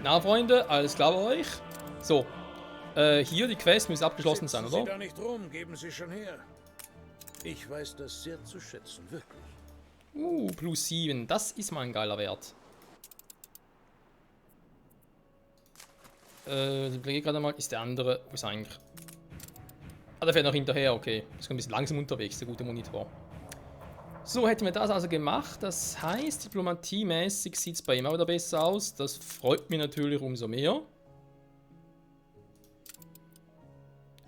Na, Freunde, alles klar bei euch? So, hier die Quest müsste abgeschlossen sein, Sitzen Sie oder? da nicht rum, geben Sie schon her. Ich weiß das sehr zu schätzen, wirklich. Plus 7, das ist mal ein geiler Wert. Ich überlege gerade mal, ist der andere, wo ist er eigentlich? Ah, der fährt noch hinterher, okay. Ist ein bisschen langsam unterwegs, der gute Monitor. So, hätten wir das also gemacht. Das heißt, diplomatiemäßig sieht es bei ihm auch wieder besser aus. Das freut mich natürlich umso mehr.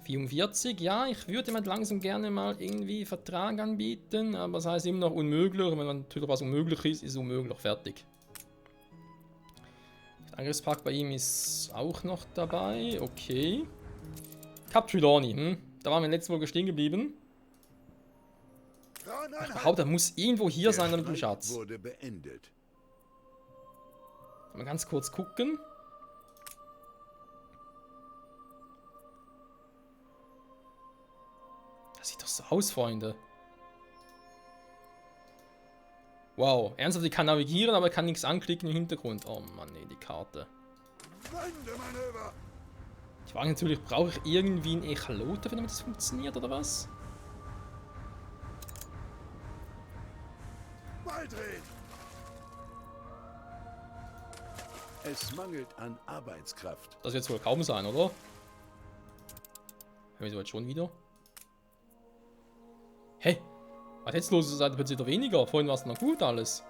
44, ja, ich würde mir langsam gerne mal irgendwie Vertrag anbieten, aber das heißt immer noch unmöglich. Wenn natürlich was unmöglich ist, ist unmöglich, fertig. Der Angriffspakt bei ihm ist auch noch dabei, okay. Cap Trelawney, da waren wir letztes Mal stehen geblieben. Ich behaupte, er muss irgendwo hier sein mit dem Schatz. Wurde beendet. Mal ganz kurz gucken. Das sieht doch so aus, Freunde. Wow, ernsthaft, ich kann navigieren, aber ich kann nichts anklicken im Hintergrund. Oh Mann, nee, die Karte. Die Frage natürlich, brauche ich irgendwie einen Echolote, damit das funktioniert, oder was? Es mangelt an Arbeitskraft. Das wird es wohl kaum sein, oder? Hören wir jetzt schon wieder? Hey, was jetzt los ist, seid ihr plötzlich wieder weniger. Vorhin war es noch gut alles.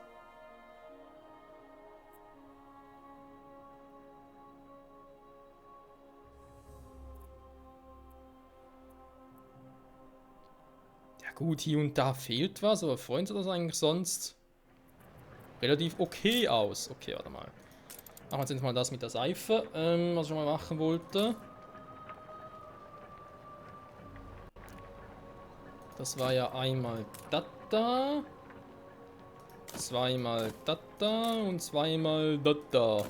Ja gut, hier und da fehlt was, aber vorhin sah das eigentlich sonst relativ okay aus. Okay, warte mal. Machen wir jetzt mal das mit der Seife, was ich schon mal machen wollte. Das war ja einmal das da, zweimal das da und zweimal das da.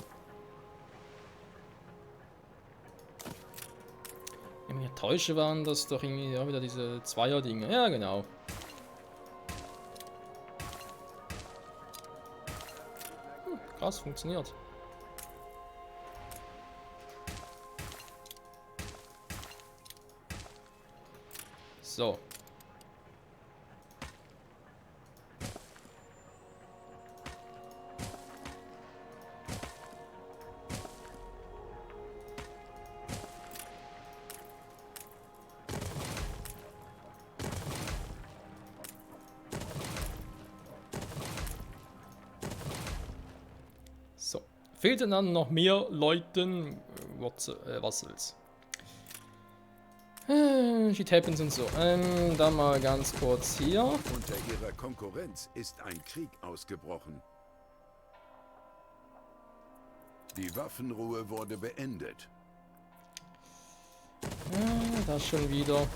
Wenn ich mich täusche, waren das doch irgendwie ja, wieder diese Zweier-Dinge. Ja, genau. Krass, funktioniert. So. So. Fehlten dann noch mehr Leuten Wassels. Shit happens und so. Dann mal ganz kurz hier. Unter ihrer Konkurrenz ist ein Krieg ausgebrochen. Die Waffenruhe wurde beendet. Das schon wieder.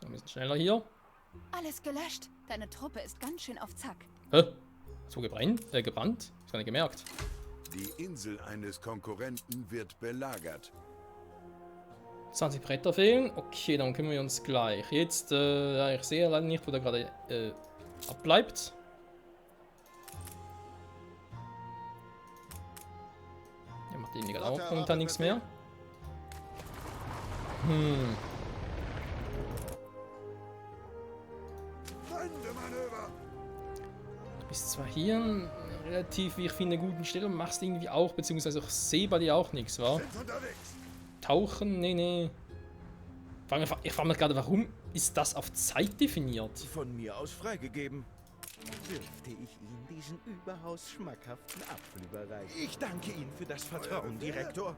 Ein bisschen schneller hier. Alles gelöscht. Deine Truppe ist ganz schön auf Zack. Hä? So gebrannt? Ich gar nicht gemerkt. Die Insel eines Konkurrenten wird belagert. 20 Bretter fehlen. Okay, dann kümmern wir uns gleich. Jetzt, ja, ich sehe leider nicht, wo der gerade abbleibt. Der macht irgendwie gerade auch momentan nichts mehr. Du bist zwar hier relativ, wie ich finde, guten Stelle, machst irgendwie auch, beziehungsweise ich sehe bei dir auch nichts, wa? Tauchen? Nee. Ich frage mich gerade, warum ist das auf Zeit definiert? Von mir aus freigegeben. Dürfte ich Ihnen diesen überaus schmackhaften Apfel überreichen? Ich danke Ihnen für das Vertrauen, Direktor.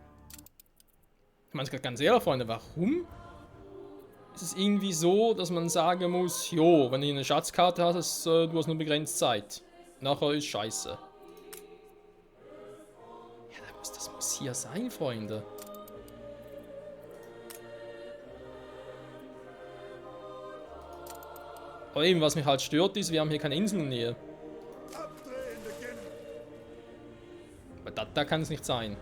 Ich meine es gerade ganz ehrlich, Freunde, warum ist es irgendwie so, dass man sagen muss, jo, wenn du eine Schatzkarte hast, du hast nur begrenzt Zeit. Nachher ist scheiße. Ja, das muss hier sein, Freunde. Aber eben, was mich halt stört, ist, wir haben hier keine Inselnähe. Aber da kann es nicht sein.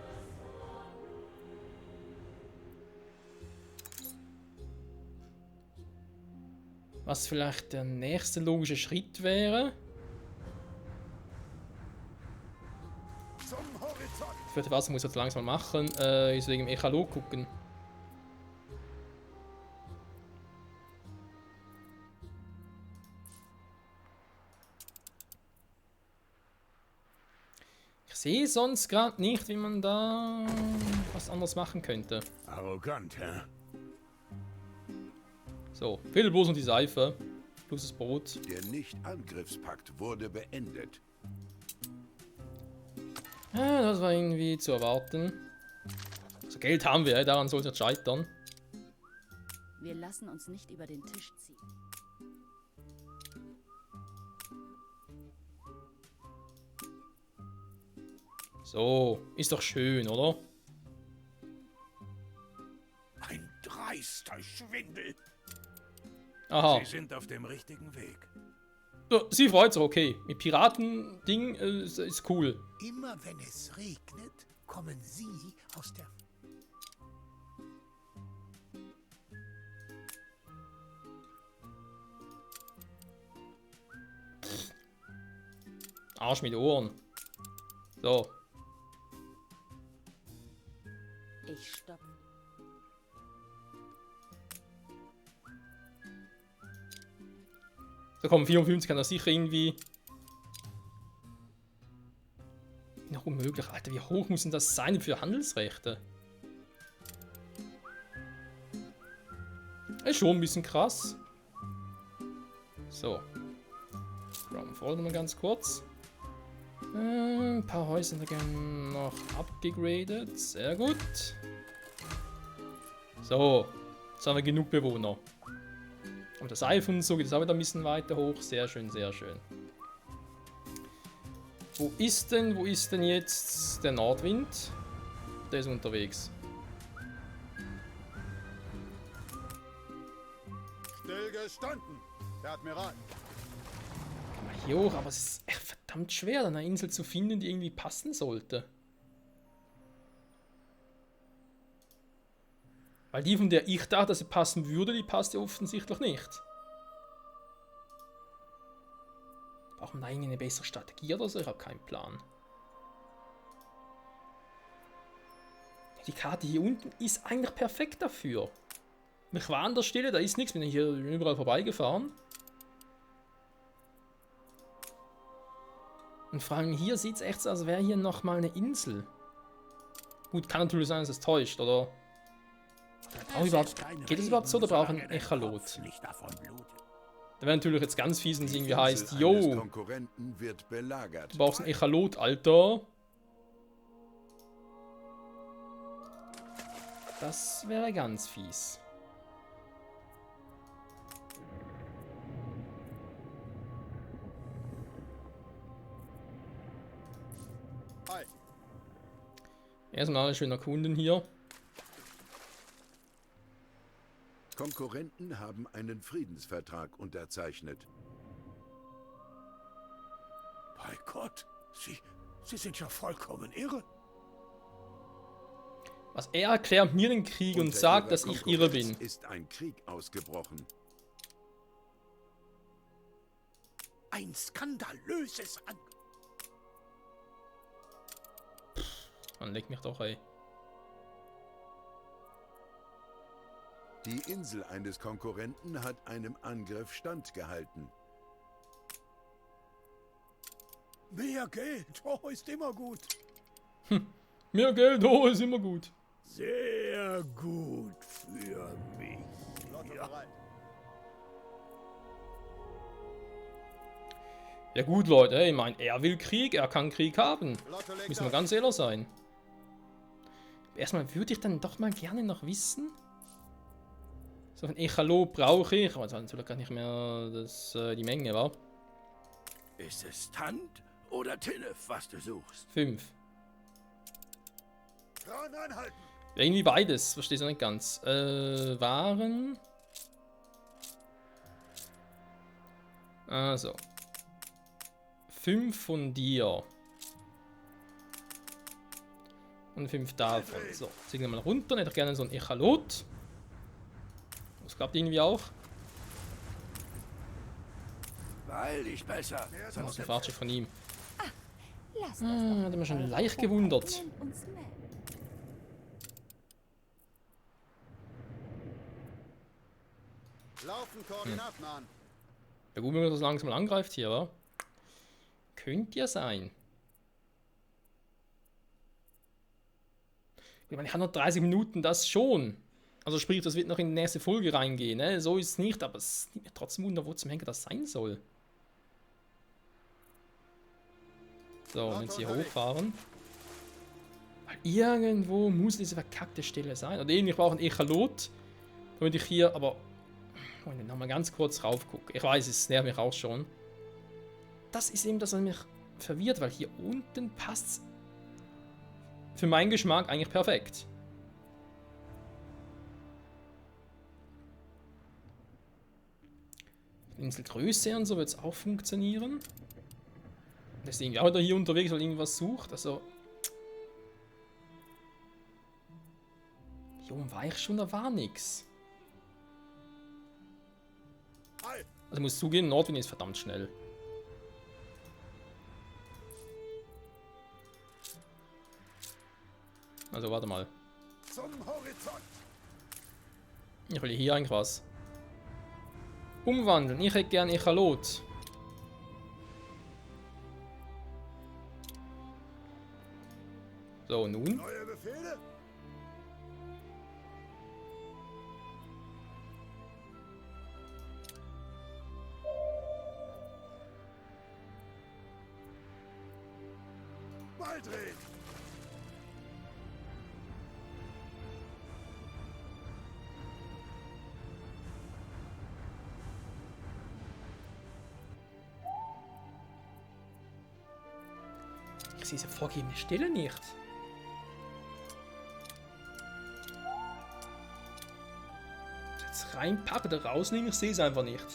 Was vielleicht der nächste logische Schritt wäre. Zum Horizont! Für das Wasser muss ich jetzt langsam machen. Ich soll wegen dem Echolot gucken. Ich sehe sonst gerade nicht, wie man da was anderes machen könnte. Arrogant, hä? So, fehlt bloß noch die Seife. Plus das Brot. Der Nicht-Angriffspakt wurde beendet. Ja, das war irgendwie zu erwarten. Also Geld haben wir, daran soll es nicht scheitern. Wir lassen uns nicht über den Tisch ziehen. So, ist doch schön, oder? Ein dreister Schwindel. Aha. Sie sind auf dem richtigen Weg. So, sie freut sich, okay. Mit Piraten-Ding ist cool. Immer wenn es regnet, kommen Sie aus der... Arsch mit Ohren. So. Ich stopp. So komm, 54 kann das sicher irgendwie. Noch unmöglich, Alter. Wie hoch muss denn das sein für Handelsrechte? Ist schon ein bisschen krass. So. Scrollen folgen wir ganz kurz. Ein paar Häuser sind gerne noch abgegradet. Sehr gut. So. Jetzt haben wir genug Bewohner. Und das Seife und so geht es auch wieder ein bisschen weiter hoch. Sehr schön, sehr schön. Wo ist denn jetzt der Nordwind? Der ist unterwegs. Stillgestanden, der Admiral. Kann man hier hoch, aber es ist echt verdammt schwer, eine Insel zu finden, die irgendwie passen sollte. Weil die, von der ich dachte, dass sie passen würde, die passt ja offensichtlich nicht. Brauchen wir eigentlich eine bessere Strategie oder so? Ich habe keinen Plan. Die Karte hier unten ist eigentlich perfekt dafür. Ich war an der Stelle, da ist nichts, bin ich hier überall vorbeigefahren. Und vor allem hier sieht es echt so aus, als wäre hier nochmal eine Insel. Gut, kann natürlich sein, dass es täuscht, oder? Geht es überhaupt so, oder braucht ein Echolot? Da wäre natürlich jetzt ganz fies, wenn es irgendwie heißt, yo, Konkurrenten wird belagert. du brauchst ein Echolot, Alter. Das wäre ganz fies. Hi. Erstmal alle schön erkunden hier. Konkurrenten haben einen Friedensvertrag unterzeichnet. Bei Gott, Sie sind ja vollkommen irre. Was er erklärt mir den Krieg und Unter sagt, ihrer dass ich irre bin. Konkurrenz ist ein Krieg ausgebrochen. Ein skandalöses An... Man legt mich doch, ey. Die Insel eines Konkurrenten hat einem Angriff standgehalten. Mehr Geld, oh, ist immer gut. Mehr Geld, oh, ist immer gut. Sehr gut für mich. Ja. Ja gut, Leute, ich meine, er will Krieg, er kann Krieg haben. Müssen wir ganz ehrlich sein. Erstmal würde ich dann doch mal gerne noch wissen. So ein Echolot brauche ich, aber jetzt natürlich gar nicht mehr die Menge, wa? Ist es Tand oder Tinnef, was du suchst? 5. Dran anhalten! Ja, irgendwie beides, verstehst du nicht ganz. Waren. Also. 5 von dir. Und 5 davon. So, ziehen wir mal runter. Hätte ich gerne so ein Echolot. Das klappt irgendwie auch. Weil ich besser. Das ist eine Fahrtschiff von ihm. Lass das Hat mich schon leicht gewundert. Nennt uns Mel. Laufen, Koordinaten an. Ja gut, wenn man das langsam angreift hier, oder? Könnte ja sein. Ich meine, ich habe noch 30 Minuten, das schon. Also sprich, das wird noch in die nächste Folge reingehen, ne? So ist es nicht, aber es nimmt mir trotzdem Wunder, wo zum Henker das sein soll. So, wenn sie hochfahren. Weil irgendwo muss diese verkackte Stelle sein. Oder irgendwie, ich brauche einen Echolot. Damit ich hier, aber... Moment, nochmal ganz kurz rauf gucke. Ich weiß, es nervt mich auch schon. Das ist eben das, was mich verwirrt, weil hier unten passt es für meinen Geschmack eigentlich perfekt. Inselgröße und so wird es auch funktionieren. Deswegen auch wieder hier unterwegs, weil irgendwas sucht. Also. Hier oben war ich schon, da war nichts. Also ich muss zugeben, Nordwind ist verdammt schnell. Also warte mal. Zum Horizont. Ich will hier eigentlich was. Umwandeln. Ich hätte gern Echolot. So, nun. Neue Befehle? Baldrich! Ich sehe diese vorgegebene Stelle nicht. Jetzt reinpacken oder rausnehmen, ich sehe es einfach nicht.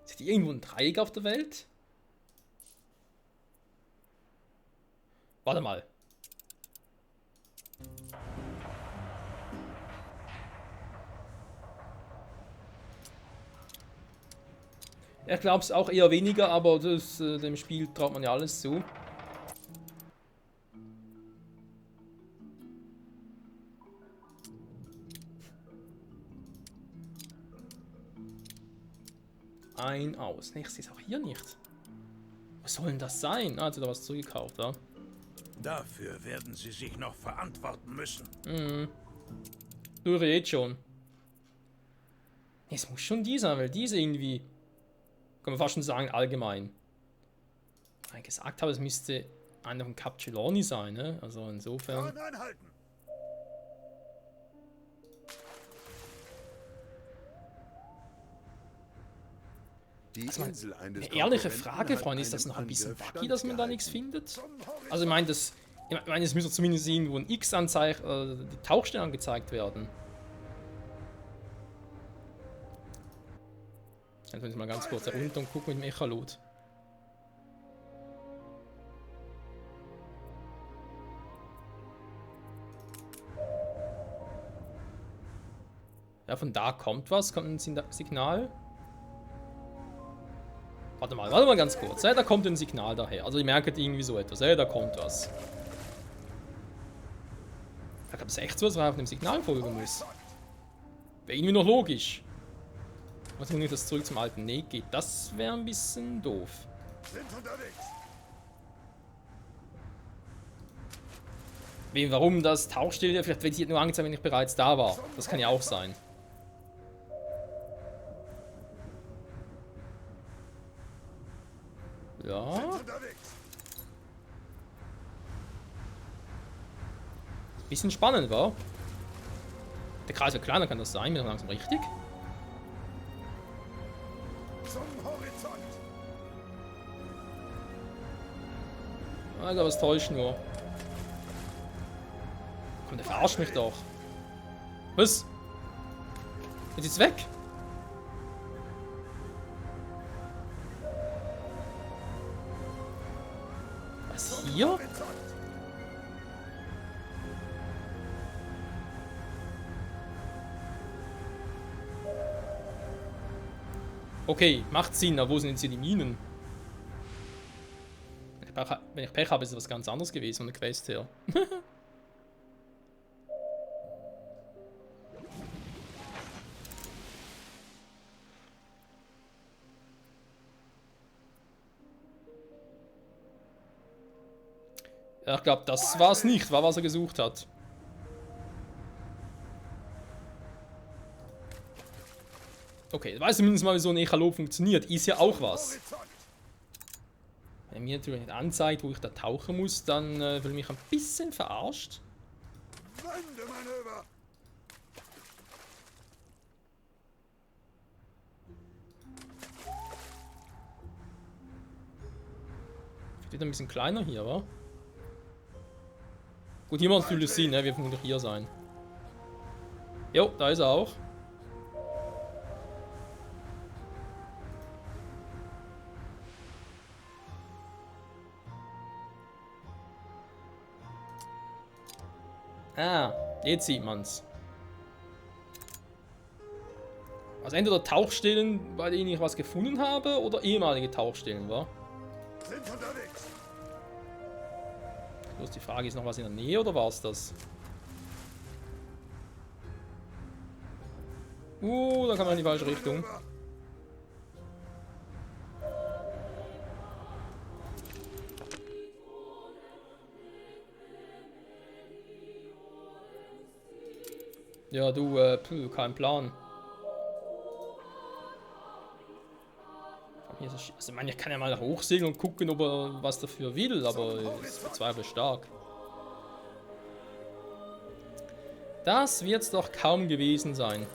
Ist hier irgendwo ein Dreieck auf der Welt? Warte mal. Ich glaube es auch eher weniger, aber das, dem Spiel traut man ja alles zu. Ein, aus. Nächstes ist auch hier nicht. Was soll denn das sein? Ah, hat sie da was zugekauft, ja? Dafür werden Sie sich noch verantworten müssen. Du redest schon. Es muss schon die sein, weil diese irgendwie... Kann man fast schon sagen, allgemein. Weil ich gesagt habe, es müsste einer von Capuloni sein, ne? Also insofern... Anhalten! Die Also, Insel eines eine ehrliche Konkurrenten Frage, hat Freunde, ist das einem noch ein bisschen Angriff buggy, dass man da nichts standgehalten. findet? Also ich meine, es müsste zumindest irgendwo ein X-Anzeichen, die Tauchstelle angezeigt werden. Dann können wir mal ganz kurz herunter und gucken mit dem Echolot. Ja, von da kommt was, kommt ein Signal. Warte mal ganz kurz. Ja, da kommt ein Signal daher. Also ich merke irgendwie so etwas. Ja, da kommt was. Ich glaube, es ist echt so, dass man auf dem Signal folgen muss. Wäre irgendwie noch logisch. Was wenn nicht das zurück zum alten Weg geht? Das wäre ein bisschen doof. Sind unterwegs. Warum das Tauchstelle? Vielleicht wird hier nur angezeigt, wenn ich bereits da war. Das kann ja auch sein. Ja. Unterwegs. Bisschen spannend, war. Der Kreis wird kleiner, kann das sein? Mir langsam richtig. Zum Horizont. Ah, ich glaube, es täuscht nur. Komm, der verarscht mich doch. Was? Jetzt ist es weg. Was hier? Horizont. Okay, macht Sinn, aber wo sind jetzt hier die Minen? Wenn ich Pech habe, ist es was ganz anderes gewesen von der Quest her. Ja, ich glaube, das war es nicht, war was er gesucht hat. Okay, weiß zumindest mal, wie so ein Echolot funktioniert. Ist ja auch was. Wenn mir natürlich nicht anzeigt, wo ich da tauchen muss, dann fühle ich mich ein bisschen verarscht. Wendemanöver! Wird ein bisschen kleiner hier, wa? Gut, hier macht es natürlich Sinn, ne? Wir müssen hier sein. Jo, da ist er auch. Ah, jetzt sieht man's. Also entweder Tauchstellen, bei denen ich was gefunden habe, oder ehemalige Tauchstellen, wa? Sind unterwegs! Bloß die Frage ist noch was in der Nähe, oder war's das? Da kann man in die falsche Richtung. Ja, du, kein Plan. Also, ich meine, ich kann ja mal hochsegeln und gucken, ob er was dafür will, aber ich bezweifle stark. Das wird's doch kaum gewesen sein.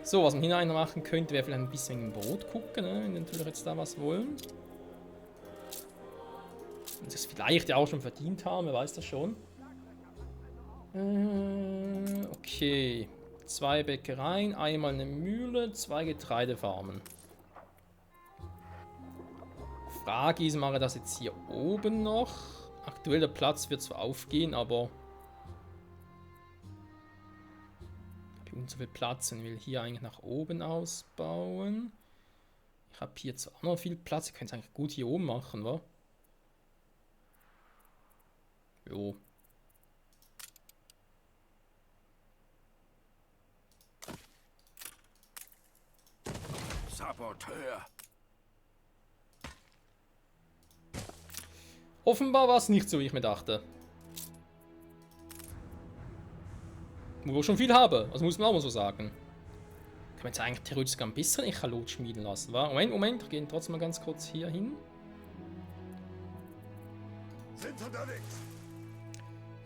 So, was man hinein machen könnte, wäre vielleicht ein bisschen im Boot gucken, ne? Wenn wir natürlich jetzt da was wollen. Und das vielleicht ja auch schon verdient haben, wer weiß das schon. Okay. 2 Bäckereien, einmal eine Mühle, 2 Getreidefarmen. Frage ist, mache ich das jetzt hier oben noch? Aktuell der Platz wird zwar aufgehen, aber ich habe so viel Platz und will hier eigentlich nach oben ausbauen. Ich habe hier zwar auch noch viel Platz, ich könnte es eigentlich gut hier oben machen, wa? Jo. Saboteur! Offenbar war es nicht so, wie ich mir dachte. Wo ich schon viel habe, also muss man auch mal so sagen. Können wir jetzt eigentlich theoretisch sogar ein bisschen Echolot schmieden lassen, wa? Moment, wir gehen trotzdem mal ganz kurz hier hin. Sind unterwegs!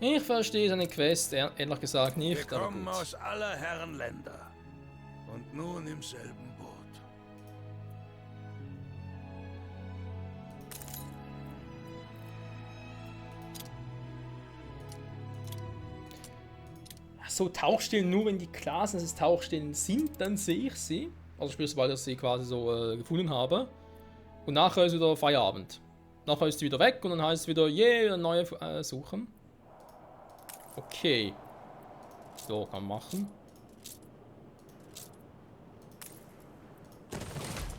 Ich verstehe seine Quest, ehrlich gesagt nicht, Wir aber kommen gut. aus aller Herren Länder. Und nun im selben Boot. Ach so, Tauchstellen nur, wenn die klar sind, dass es Tauchstellen sind, dann sehe ich sie. Also sprich, sobald ich sie quasi so gefunden habe. Und nachher ist wieder Feierabend. Nachher ist sie wieder weg und dann heißt es wieder, yeah, neue suchen. Okay. So, kann man machen.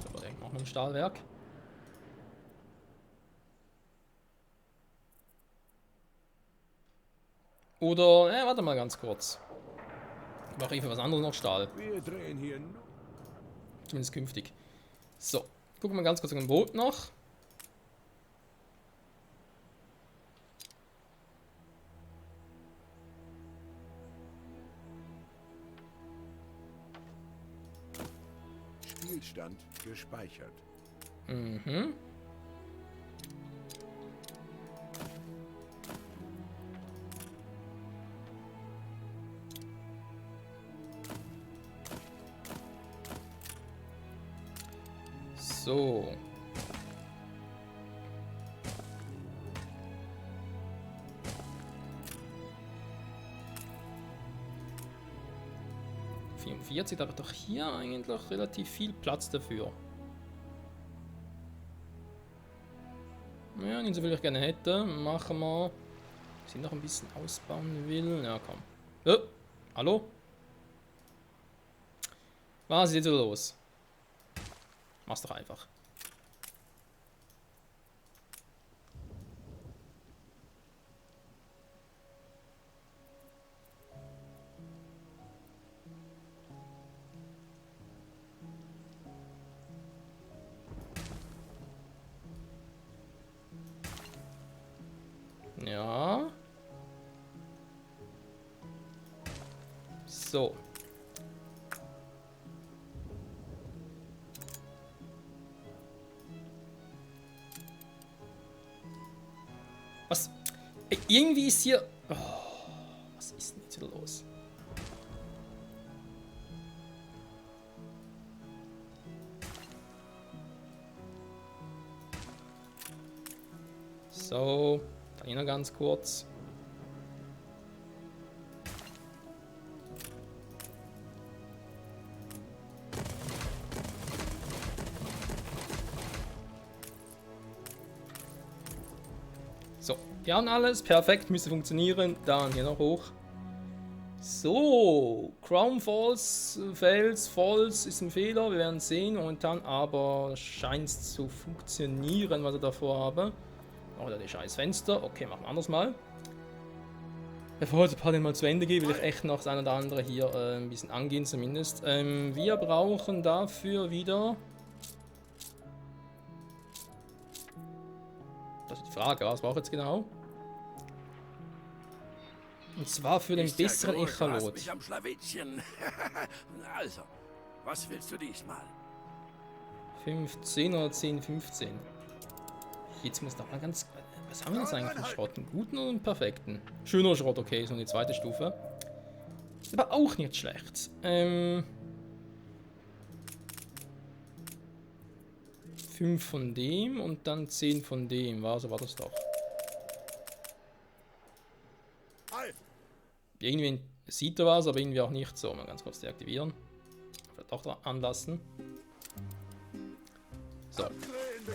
So, direkt machen wir ein Stahlwerk. Oder, warte mal ganz kurz. Ich mache für was anderes noch Stahl. Wir drehen hier Zumindest künftig. So, gucken wir ganz kurz im Boot noch. Spielstand gespeichert. Mhm. So. Da habe ich doch hier eigentlich relativ viel Platz dafür. Ja, nicht so viel ich gerne hätte. Machen wir. Was ich noch ein bisschen ausbauen will. Ja, komm. Hallo? Was ist jetzt wieder los? Mach's doch einfach. Ja. So. Was? Irgendwie ist hier... Oh, was ist denn jetzt wieder los? So, dann hier noch ganz kurz. So, wir haben alles. Perfekt, müsste funktionieren. Dann hier noch hoch. So, Crown Falls, Falls ist ein Fehler. Wir werden sehen. Momentan aber scheint es zu funktionieren, was ich davor habe. Oder die scheiß Fenster. Okay, machen wir anders mal. Bevor ich das Part mal zu Ende gehe, will ich echt noch das eine oder andere hier ein bisschen angehen zumindest. Wir brauchen dafür wieder... Das ist die Frage, was brauche ich jetzt genau? Und zwar für den besseren Echolot. Mich am Schlawittchen. Also, was willst du diesmal? 15 oder 10, 15. Jetzt muss doch mal ganz... Was haben wir jetzt eigentlich für Schrott? Einen guten oder einen perfekten? Schöner Schrott, okay, so eine zweite Stufe. Ist aber auch nicht schlecht. 5 von dem und dann 10 von dem. So war das doch. Irgendwie sieht er was, aber irgendwie auch nicht so. Mal ganz kurz deaktivieren. Vielleicht auch anlassen. So.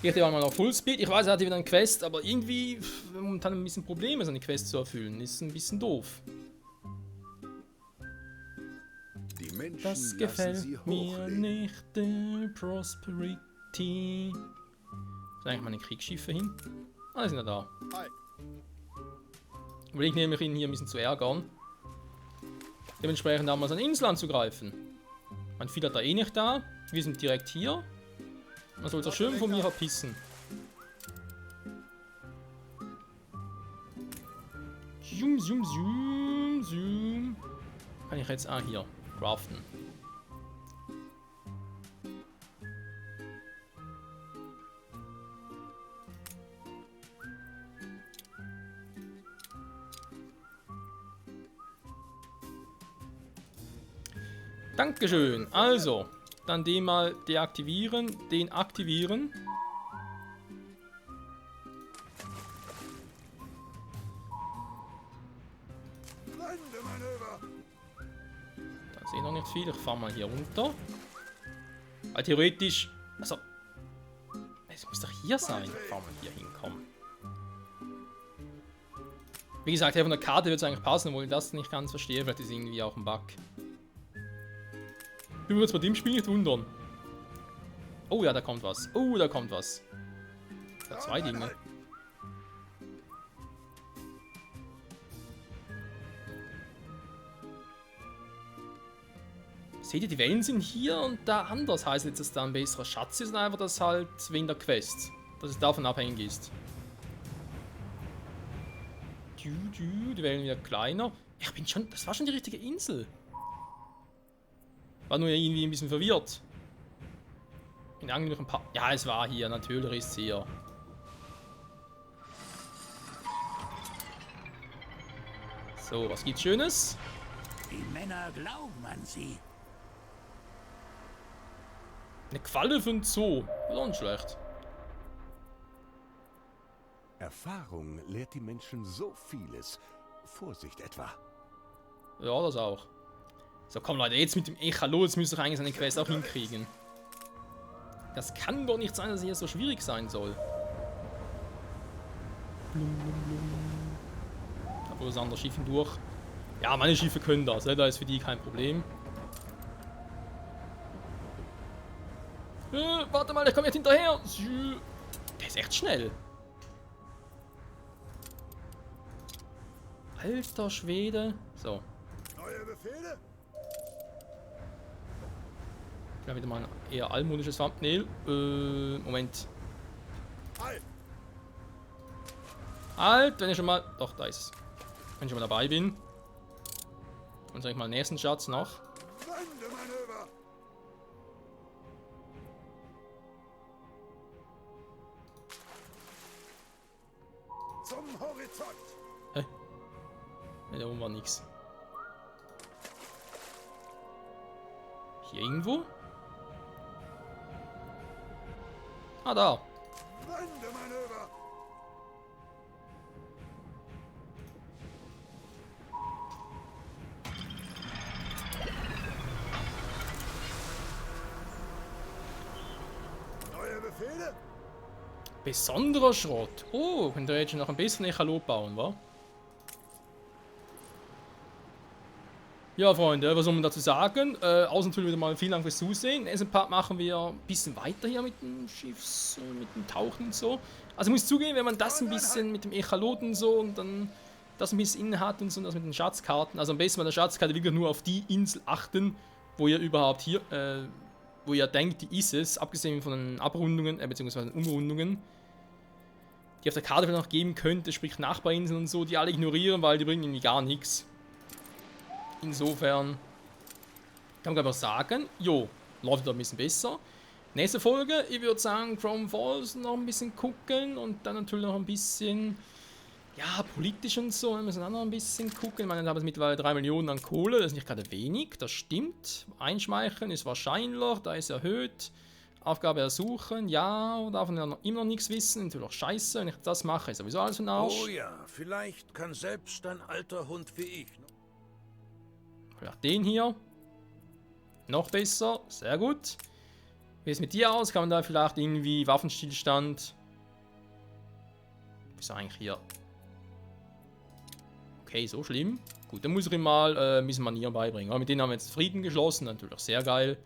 Ich hatte mal noch Fullspeed. Ich weiß, er hatte wieder eine Quest, aber irgendwie momentan ein bisschen Probleme, so eine Quest zu erfüllen. Ist ein bisschen doof. Die Menschen Das lassen gefällt sie mir hochleben. nicht. Prosperity. Sind eigentlich meine Kriegsschiffe hin? Ah, die sind ja da. Überlege nämlich, ihn hier ein bisschen zu ärgern. Dementsprechend haben wir eine Insel anzugreifen. Mein Vieh hat da eh nicht da. Wir sind direkt hier. Man soll so schön von mir verpissen. Zoom, zoom, zoom, zoom. Kann ich jetzt hier craften. Dankeschön. Also, dann den mal deaktivieren, den aktivieren. Da sehe ich noch nicht viel. Ich fahre mal hier runter. Weil theoretisch, also, es muss doch hier sein. Ich fahre mal hier hinkommen. Wie gesagt, von der Karte wird es eigentlich passen, obwohl ich das nicht ganz verstehe. Vielleicht ist irgendwie auch ein Bug. Ich würde uns bei dem Spiel nicht wundern. Oh ja, da kommt was. Oh, da kommt was. Da zwei Dinge. Seht ihr, die Wellen sind hier und da anders. Heißt jetzt, dass da ein besserer Schatz ist, oder einfach, dass halt wegen der Quest, dass es davon abhängig ist. Die Wellen wieder kleiner. Ich bin schon, das war schon die richtige Insel. War nur irgendwie ein bisschen verwirrt. In Angel noch ein paar. Ja, es war hier, natürlich ist es hier. So, was gibt's Schönes? Die Männer glauben an sie. Eine Qualle für ein Zoo. Ist auch nicht schlecht. Erfahrung lehrt die Menschen so vieles. Vorsicht etwa. Ja, das auch. So, komm Leute, jetzt mit dem Echolot, jetzt müsst ihr eigentlich seine Quest auch hinkriegen. Das kann doch nicht sein, dass es hier so schwierig sein soll. Da bloß andere Schiffe durch. Ja, meine Schiffe können das, da ist für die kein Problem. Warte mal, der kommt jetzt hinterher. Der ist echt schnell. Alter Schwede. So. Neue Befehle? Ja, wieder mal ein eher altmodisches Thumbnail. Moment. Halt! Halt, wenn ich schon mal... Doch, da ist es. Wenn ich schon mal dabei bin. Und sag ich mal den nächsten Schatz noch. Wendemanöver! Zum Horizont! Ne, da oben war nix. Hier irgendwo? Ah, da. Wendemanöver! Neue Befehle? Besonderer Schrott. Oh, könnt ihr jetzt noch ein bisschen Echolot bauen, wa? Ja, Freunde, was soll man dazu sagen? Außen natürlich wieder mal vielen Dank fürs Zusehen. Im nächsten Part machen wir ein bisschen weiter hier mit dem Schiffs, mit dem Tauchen und so. Also ich muss zugeben, wenn man das ein bisschen mit dem Echolot und so und dann das ein bisschen innen hat und so, und das mit den Schatzkarten. Also am besten bei der Schatzkarte wirklich nur auf die Insel achten, wo ihr überhaupt hier, wo ihr denkt, die ist es, abgesehen von den Abrundungen, beziehungsweise den Umrundungen, die auf der Karte vielleicht noch geben könnte, sprich Nachbarinseln und so, die alle ignorieren, weil die bringen irgendwie gar nichts. Insofern kann man aber sagen, jo, läuft da ein bisschen besser. Nächste Folge, ich würde sagen, Chrome Falls noch ein bisschen gucken und dann natürlich noch ein bisschen, ja, politisch und so, wir müssen auch noch ein bisschen gucken. Ich meine, da haben wir mittlerweile 3 Millionen an Kohle, das ist nicht gerade wenig, das stimmt. Einschmeicheln ist wahrscheinlich, da ist erhöht. Aufgabe ersuchen, ja, davon ja immer noch nichts wissen, natürlich auch scheiße, wenn ich das mache, ist sowieso alles für den Arsch. Oh ja, vielleicht kann selbst ein alter Hund wie ich. Vielleicht den hier. Noch besser, sehr gut. Wie ist es mit dir aus? Kann man da vielleicht irgendwie Waffenstillstand? Ist eigentlich hier. Okay, so schlimm. Gut, dann muss ich ihm mal ein bisschen Manieren beibringen. Aber mit denen haben wir jetzt Frieden geschlossen, natürlich sehr geil.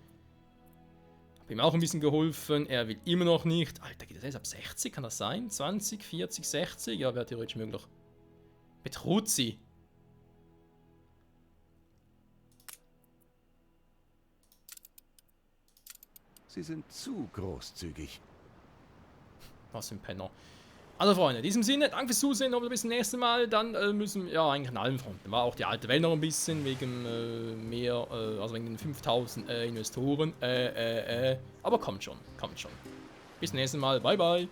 Hab ihm auch ein bisschen geholfen. Er will immer noch nicht. Alter, geht das jetzt ab 60? Kann das sein? 20, 40, 60? Ja, wäre theoretisch möglich. Petruzzi. Sie sind zu großzügig. Was für ein Penner. Also Freunde, in diesem Sinne, danke fürs Zusehen, aber bis zum nächsten Mal. Dann müssen wir, ja, eigentlich an allen Fronten. War auch die alte Welt noch ein bisschen, wegen also wegen den 5000 Investoren. Aber kommt schon, kommt schon. Bis zum nächsten Mal, bye bye.